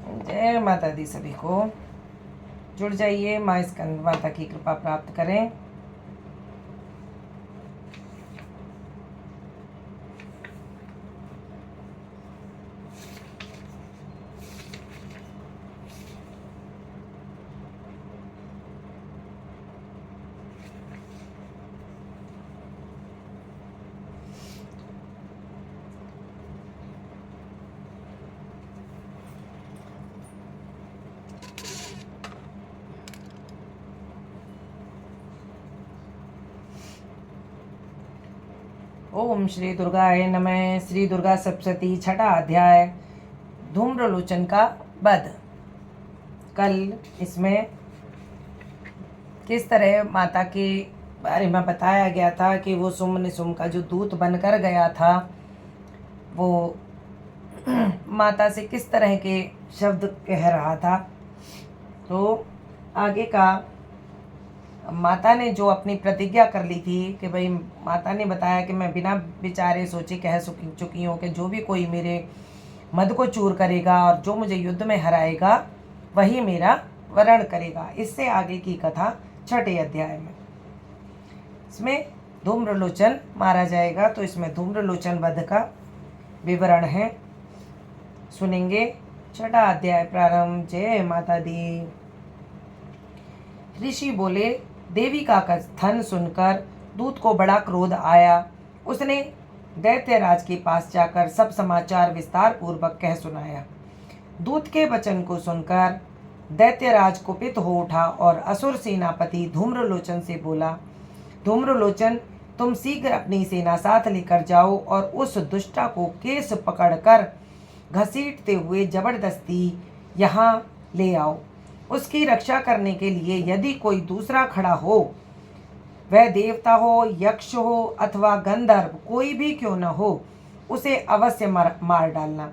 जय माता दी। सभी को जुड़ जाइए, माँ स्कंद माता की कृपा प्राप्त करें। ओम श्री दुर्गाय नमः। श्री दुर्गा सप्तशती छठा अध्याय धूम्रलोचन का वध। कल इसमें किस तरह माता के बारे में बताया गया था कि वो सुम निसुम का जो दूत बनकर गया था वो माता से किस तरह के शब्द कह रहा था। तो आगे का माता ने जो अपनी प्रतिज्ञा कर ली थी कि भाई माता ने बताया कि मैं बिना विचारे सोचे कह चुकी हूँ कि जो भी कोई मेरे मद को चूर करेगा और जो मुझे युद्ध में हराएगा वही मेरा वरण करेगा। इससे आगे की कथा छठे अध्याय में, इसमें धूम्रलोचन मारा जाएगा। तो इसमें धूम्रलोचन वध का विवरण है, सुनेंगे। छठा अध्याय प्रारंभ। जय माता दी। ऋषि बोले, देवी का कथन सुनकर दूत को बड़ा क्रोध आया। उसने दैत्यराज के पास जाकर सब समाचार विस्तार पूर्वक कह सुनाया। दूत के वचन को सुनकर दैत्यराज कुपित हो उठा और असुर सेनापति धूम्रलोचन से बोला, धूम्रलोचन, तुम शीघ्र अपनी सेना साथ लेकर जाओ और उस दुष्टा को केस पकड़कर घसीटते हुए जबरदस्ती यहाँ ले आओ। उसकी रक्षा करने के लिए यदि कोई दूसरा खड़ा हो, वह देवता हो, यक्ष हो अथवा गंधर्व, कोई भी क्यों न हो, उसे अवश्य मार डालना।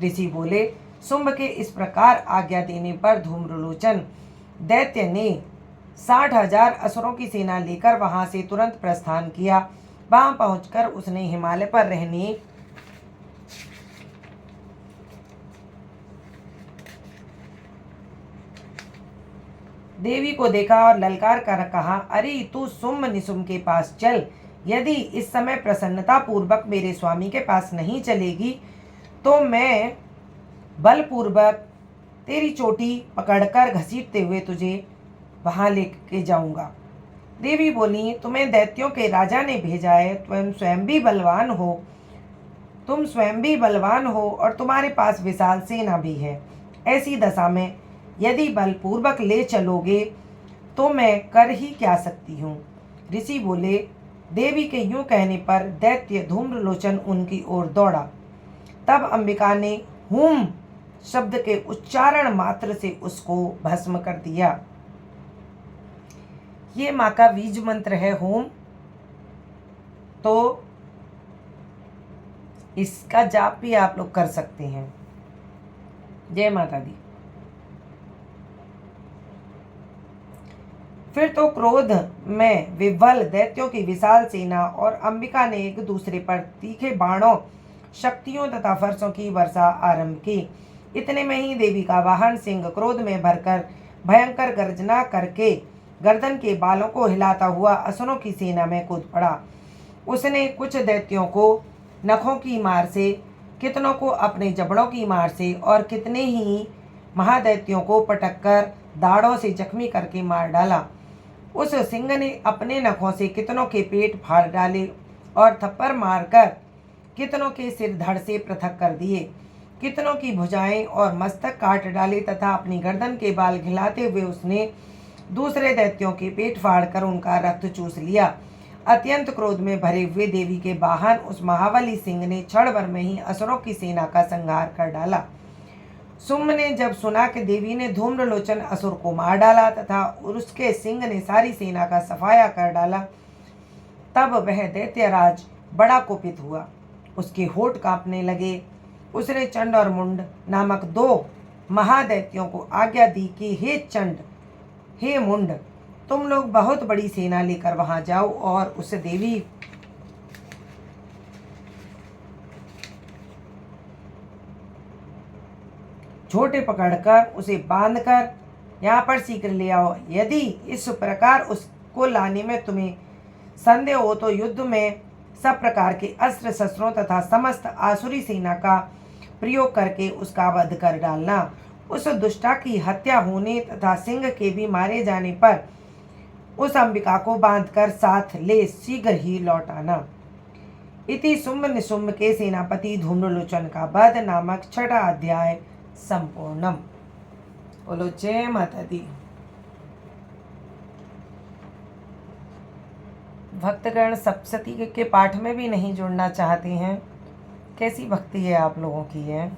ऋषि बोले, शुंभ के इस प्रकार आज्ञा देने पर धूम्रलोचन दैत्य ने 60,000 असुरों की सेना लेकर वहां से तुरंत प्रस्थान किया। वहां पहुंचकर उसने हिमालय पर रहने देवी को देखा और ललकार कर कहा, अरे तू सुम निसुम के पास चल। यदि इस समय प्रसन्नता पूर्वक मेरे स्वामी के पास नहीं चलेगी तो मैं बलपूर्वक तेरी चोटी पकड़कर घसीटते हुए तुझे वहां लेके जाऊंगा। देवी बोली, तुम्हें दैत्यों के राजा ने भेजा है, तुम स्वयं भी बलवान हो और तुम्हारे पास विशाल सेना भी है। ऐसी दशा में यदि बलपूर्वक ले चलोगे तो मैं कर ही क्या सकती हूँ। ऋषि बोले, देवी के यूं कहने पर दैत्य धूम्रलोचन उनकी ओर दौड़ा। तब अंबिका ने हुम शब्द के उच्चारण मात्र से उसको भस्म कर दिया। ये माँ का बीज मंत्र है होम। तो इसका जाप भी आप लोग कर सकते हैं। जय माता दी। फिर तो क्रोध में विह्वल दैत्यों की विशाल सेना और अंबिका ने एक दूसरे पर तीखे बाणों, शक्तियों तथा फरसों की वर्षा आरंभ की। इतने में ही देवी का वाहन सिंह क्रोध में भरकर भयंकर गर्जना करके गर्दन के बालों को हिलाता हुआ असुरों की सेना में कूद पड़ा। उसने कुछ दैत्यों को नखों की मार से, कितनों को अपने जबड़ों की मार से और कितने ही महादैत्यों को पटककर दाढ़ों से जख्मी करके मार डाला। उस सिंह ने अपने नखों से कितनों के पेट फाड़ डाले और थप्पड़ मारकर कितनों के सिर धड़ से पृथक कर दिए। कितनों की भुजाएं और मस्तक काट डाले तथा अपनी गर्दन के बाल घिलाते हुए उसने दूसरे दैत्यों के पेट फाड़कर उनका रक्त चूस लिया। अत्यंत क्रोध में भरे हुए देवी के वाहन उस महाबली सिंह ने क्षण भर में ही असुरों की सेना का संहार कर डाला। सुम्भ ने जब सुना कि देवी ने धूम्रलोचन असुर को मार डाला तथा उसके सिंह ने सारी सेना का सफाया कर डाला, तब वह दैत्यराज बड़ा कुपित हुआ। उसके होठ कांपने लगे। उसने चंड और मुंड नामक 2 महादैत्यों को आज्ञा दी कि हे चंड, हे मुंड, तुम लोग बहुत बड़ी सेना लेकर वहां जाओ और उस देवी झोटे पकड़कर उसे बांधकर यहाँ पर शीघ्र ले आओ। यदि इस प्रकार उसको लाने में तुम्हें संदेह हो तो युद्ध में सब प्रकार के अस्त्र शस्त्रों तथा समस्त आसुरी सेना का प्रयोग करके उसका वध कर डालना। उस दुष्टा की हत्या होने तथा सिंह के भी मारे जाने पर उस अंबिका को बांधकर साथ ले शीघ्र ही लौट आना। इति शुंभ निशुंभ के सेनापति धूम्रलोचन का वध नामक 6वां अध्याय संपूर्णम। बोलो जय माता दी। भक्तगण सप्तशती के पाठ में भी नहीं जुड़ना चाहते हैं, कैसी भक्ति है आप लोगों की है।